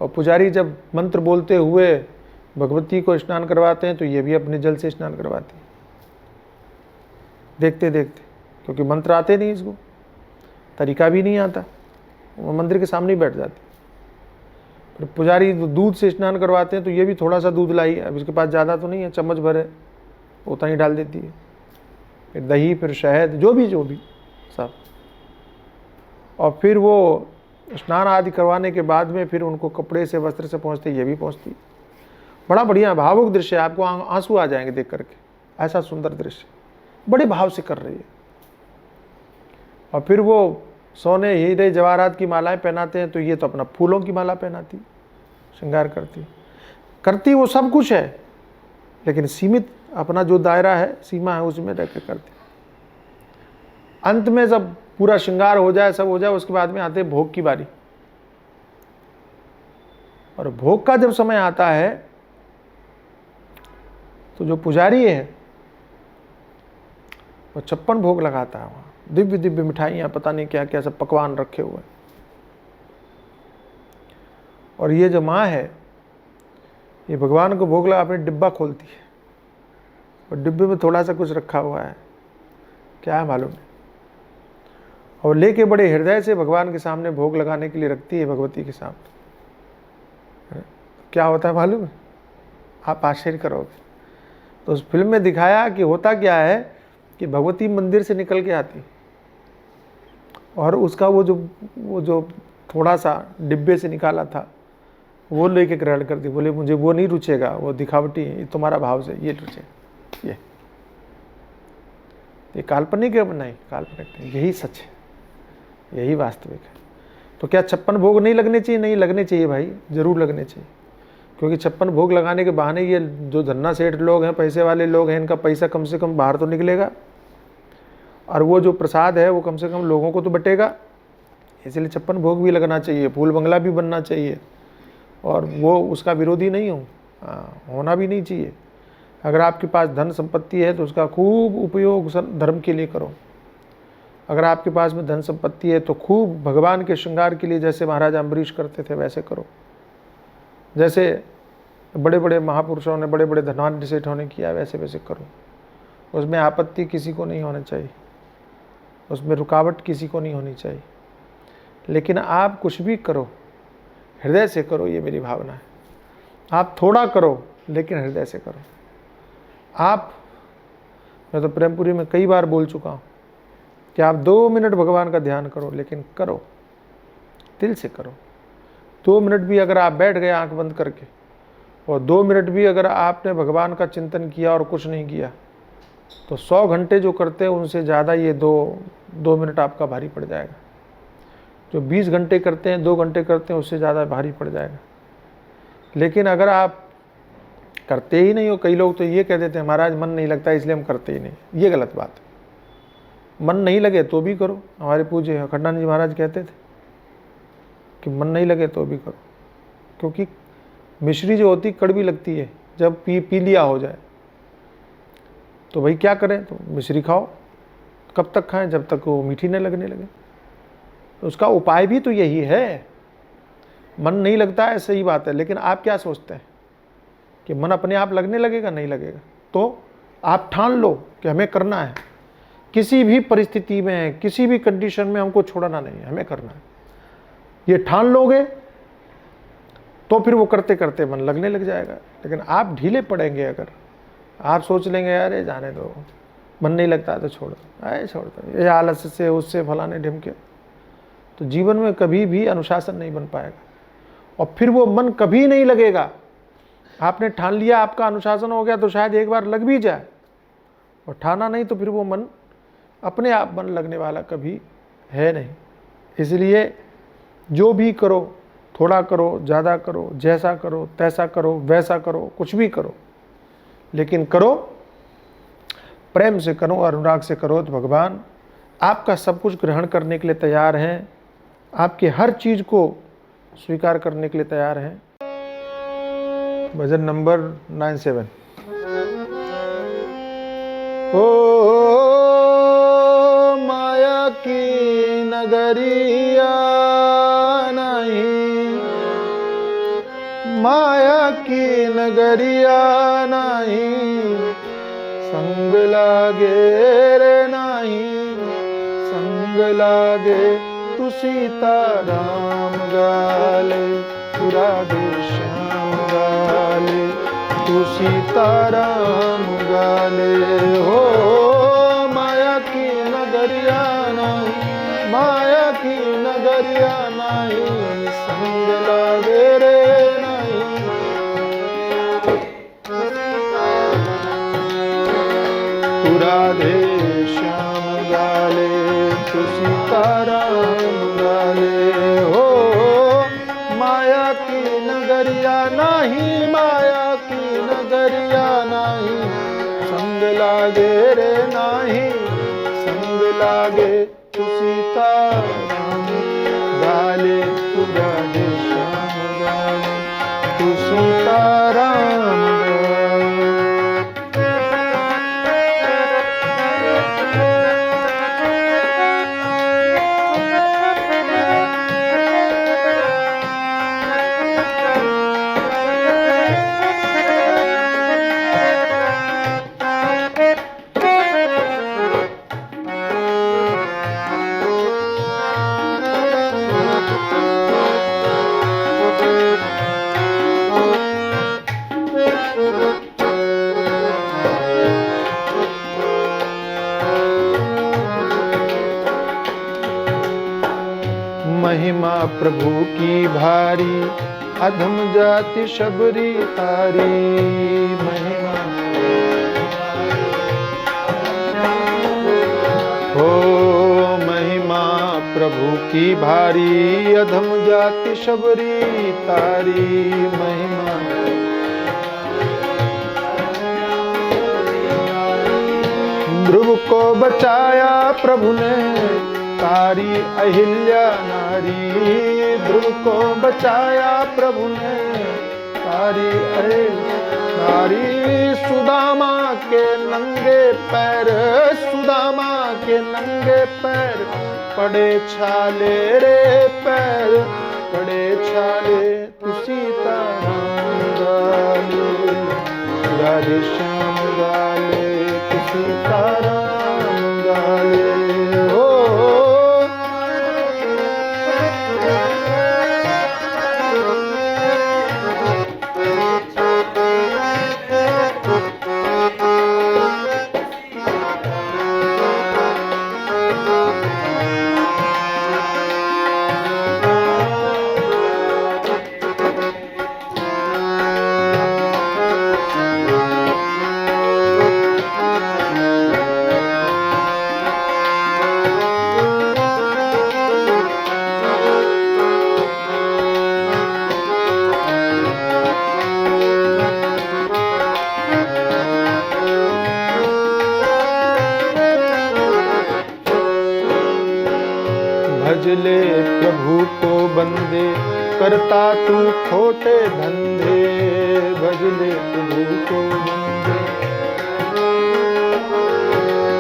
और पुजारी जब मंत्र बोलते हुए भगवती को स्नान करवाते हैं तो ये भी अपने जल से स्नान करवाती। देखते देखते क्योंकि मंत्र आते नहीं, इसको तरीका भी नहीं आता, वो मंदिर के सामने ही बैठ जाते। फिर पुजारी दूध से स्नान करवाते हैं, तो ये भी थोड़ा सा दूध लाई, अब इसके पास ज़्यादा तो नहीं है, चम्मच भर है, उतना ही डाल देती है। फिर दही, फिर शहद, जो भी सब, और फिर वो स्नान आदि करवाने के बाद में फिर उनको कपड़े से, वस्त्र से पहुँचते, ये भी पहुँचती। बड़ा बढ़िया भावुक दृश्य है, आपको आंसू आ जाएंगे देख करके, ऐसा सुंदर दृश्य, बड़े भाव से कर रही है। और फिर वो सोने, हीरे, जवाहरात की मालाएं पहनाते हैं, तो ये तो अपना फूलों की माला पहनाती, श्रृंगार करती वो सब कुछ है, लेकिन सीमित अपना जो दायरा है, सीमा है, उसमें रह कर करती। अंत में जब पूरा श्रृंगार हो जाए, सब हो जाए, उसके बाद में आते भोग की बारी। और भोग का जब समय आता है, तो जो पुजारी है वो 56 भोग लगाता है। वहाँ दिव्य दिव्य मिठाइयाँ, पता नहीं क्या क्या सब पकवान रखे हुए। और ये जो माँ है, ये भगवान को भोग लगा, अपने डिब्बा खोलती है, और डिब्बे में थोड़ा सा कुछ रखा हुआ है, क्या है मालूम नहीं, और लेके बड़े हृदय से भगवान के सामने भोग लगाने के लिए रखती है, भगवती के सामने। क्या होता है मालूम है? आप आश्चर्य करोगे। तो उस फिल्म में दिखाया कि होता क्या है कि भगवती मंदिर से निकल के आती, और उसका वो जो थोड़ा सा डिब्बे से निकाला था, वो लेके ग्रहण करती। बोले मुझे वो नहीं रुचेगा, वो दिखावटी है, तुम्हारा भाव से ये रुचेगा। ये काल्पनिक है? नहीं, काल्पनिक नहीं, यही सच है, यही वास्तविक है। तो क्या 56 भोग नहीं लगने चाहिए? नहीं, लगने चाहिए भाई, जरूर लगने चाहिए। क्योंकि 56 भोग लगाने के बहाने ये जो धन्ना सेठ लोग हैं, पैसे वाले लोग हैं, इनका पैसा कम से कम बाहर तो निकलेगा, और वो जो प्रसाद है वो कम से कम लोगों को तो बटेगा। इसलिए 56 भोग भी लगना चाहिए, फूल बंगला भी बनना चाहिए, और वो उसका विरोधी नहीं हूँ, होना भी नहीं चाहिए। अगर आपके पास धन संपत्ति है तो उसका खूब उपयोग धर्म के लिए करो। अगर आपके पास में धन संपत्ति है तो खूब भगवान के श्रृंगार के लिए, जैसे महाराज अम्बरीश करते थे वैसे करो, जैसे बड़े बड़े महापुरुषों ने, बड़े बड़े धनवान सेठों ने किया, वैसे वैसे करो। उसमें आपत्ति किसी को नहीं होना चाहिए, उसमें रुकावट किसी को नहीं होनी चाहिए। लेकिन आप कुछ भी करो, हृदय से करो, ये मेरी भावना है। आप थोड़ा करो, लेकिन हृदय से करो। मैं तो प्रेमपुरी में कई बार बोल चुका हूँ कि आप 2 मिनट भगवान का ध्यान करो, लेकिन करो, दिल से करो। 2 मिनट भी अगर आप बैठ गए आंख बंद करके, और 2 मिनट भी अगर आपने भगवान का चिंतन किया और कुछ नहीं किया, तो 100 घंटे जो करते हैं उनसे ज़्यादा ये 2 मिनट आपका भारी पड़ जाएगा। जो 20 घंटे करते हैं, 2 घंटे करते हैं, उससे ज़्यादा भारी पड़ जाएगा। लेकिन अगर आप करते ही नहीं हो, कई लोग तो ये कह देते हैं महाराज मन नहीं लगता इसलिए हम करते ही नहीं, ये गलत बात है। मन नहीं लगे तो भी करो। हमारे पूज्य अखंडानंद जी महाराज कहते थे कि मन नहीं लगे तो भी करो, क्योंकि मिश्री जो होती कड़वी लगती है, जब पी लिया हो जाए तो भाई क्या करें, तो मिश्री खाओ। कब तक खाएं? जब तक वो मीठी न लगने लगे। तो उसका उपाय भी तो यही है। मन नहीं लगता है, सही बात है, लेकिन आप क्या सोचते हैं कि मन अपने आप लगने लगेगा? नहीं लगेगा। तो आप ठान लो कि हमें करना है, किसी भी परिस्थिति में, किसी भी कंडीशन में हमको छोड़ना नहीं है, हमें करना है। ये ठान लोगे तो फिर वो करते करते मन लगने लग जाएगा। लेकिन आप ढीले पड़ेंगे, अगर आप सोच लेंगे अरे जाने दो, मन नहीं लगता तो छोड़ दो, अरे छोड़ दो, ये आलस से, उससे, फलाने ढिमके, तो जीवन में कभी भी अनुशासन नहीं बन पाएगा, और फिर वो मन कभी नहीं लगेगा। आपने ठान लिया, आपका अनुशासन हो गया, तो शायद एक बार लग भी जाए, और ठाना नहीं तो फिर वो मन अपने आप मन लगने वाला कभी है नहीं। इसलिए जो भी करो, थोड़ा करो, ज़्यादा करो, जैसा करो, तैसा करो, वैसा करो, कुछ भी करो, लेकिन करो प्रेम से करो, अनुराग से करो, तो भगवान आपका सब कुछ ग्रहण करने के लिए तैयार हैं, आपकी हर चीज़ को स्वीकार करने के लिए तैयार हैं। भजन नंबर 97। ओ माया की नगरिया नहीं, माया की नगरिया नहीं, संग लागे रे नहीं, संग लागे तू सीता राम गाले, तू राधे श्याम गाले, तू सीता राम गाले। हो माया की नगरिया नहीं, माया की नगरिया नहीं, संग लागे रे नहीं। तू राधे श्याम गाले, तू सीता राम गाले। हो माया की नगरिया नहीं, माया की नगरिया नहीं, संग लागे रे नहीं, संग लागे तू सीता राम गाले, तू राधे श्याम गाले, तू सीता राम गाले। महिमा प्रभु की भारी, अधम जाति शबरी तारी। महिमा हो महिमा प्रभु की भारी, अधम जाति शबरी तारी। महिमा ध्रुव को बचाया प्रभु ने, तारी अहिल्या नारी। ध्रुव को बचाया प्रभु ने, तारी अहिल्या नारी। सुदामा के नंगे पैर, सुदामा के नंगे पैर, पड़े छाले रे पैर, पड़े छाले तू सीता राम गाले, राधे श्याम गाले, तू सीता राम गाले। हो भजले प्रभु को बंदे, करता तू खोटे धंधे। भजले प्रभु को बंदे,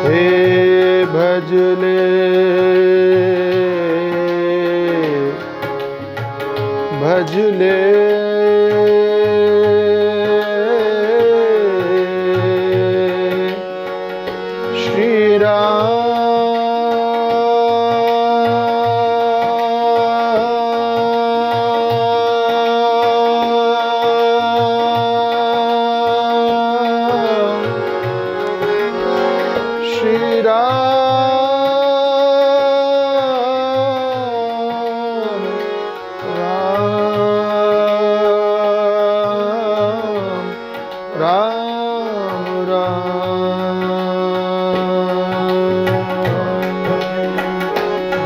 हे भजले भजले श्री राम। श्री राम राम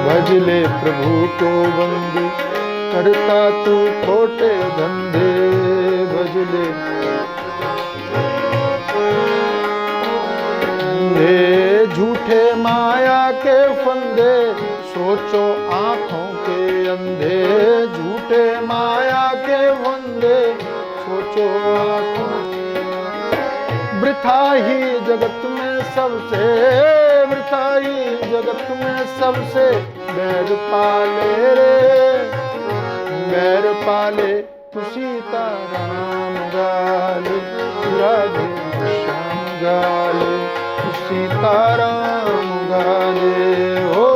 भजले प्रभु को बंदे, करता तू खोटे धंधे। भजले ये झूठे माया के फंदे, सोचो आंखों के अंधे। झूठे माया के फंदे, सोचो आंखों। वृथा ही जगत में सबसे, वृथा ही जगत में सबसे बैर पाले रे, बैर पाले तू सीता राम गाले, राधे श्याम गाले, तू सीता राम गाले। हो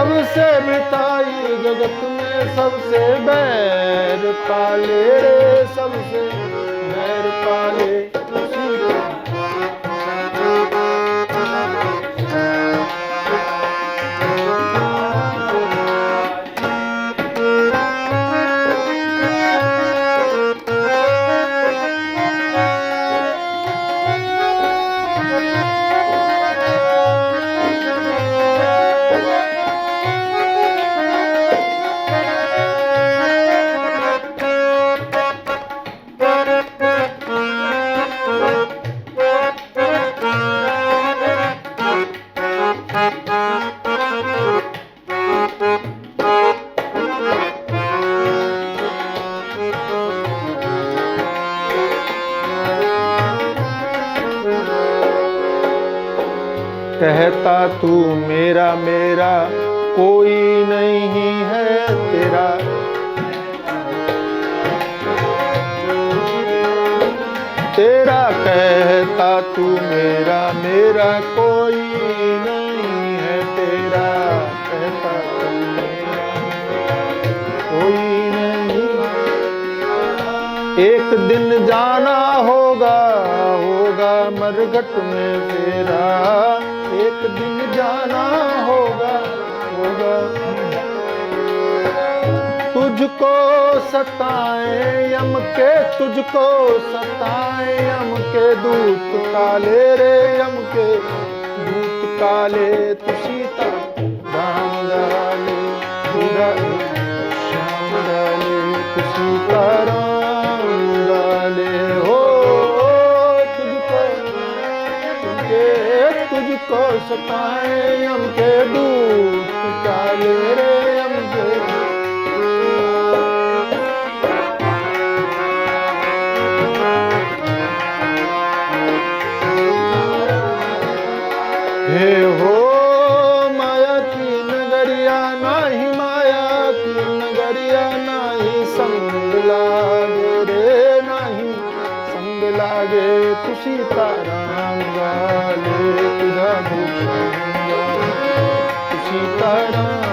सबसे बिताई जगत में सबसे बैर पाले रे, सबसे बैर पाले। कहता तू मेरा मेरा कोई नहीं है तेरा, तेरा कहता तू मेरा मेरा कोई नहीं है तेरा, कहता तू मेरा कोई नहीं। एक दिन जाना होगा होगा मरघट में तेरा, एक दिन जाना होगा होगा। तुझको सताए यम के, तुझको सताए यम के दूत काले रे, यम के दूत काले। तू सीता राम डाले श्याम डाले, तू सीता राम डाले हो। तुझको सताए यम के दूत काले रे, यम के। हे हो माया की नगरिया नाही, माया की नगरिया नाही संग लागे रे, नाही संग लागे। तू सीता राम गाले तुझा भूषण, तू सीता राम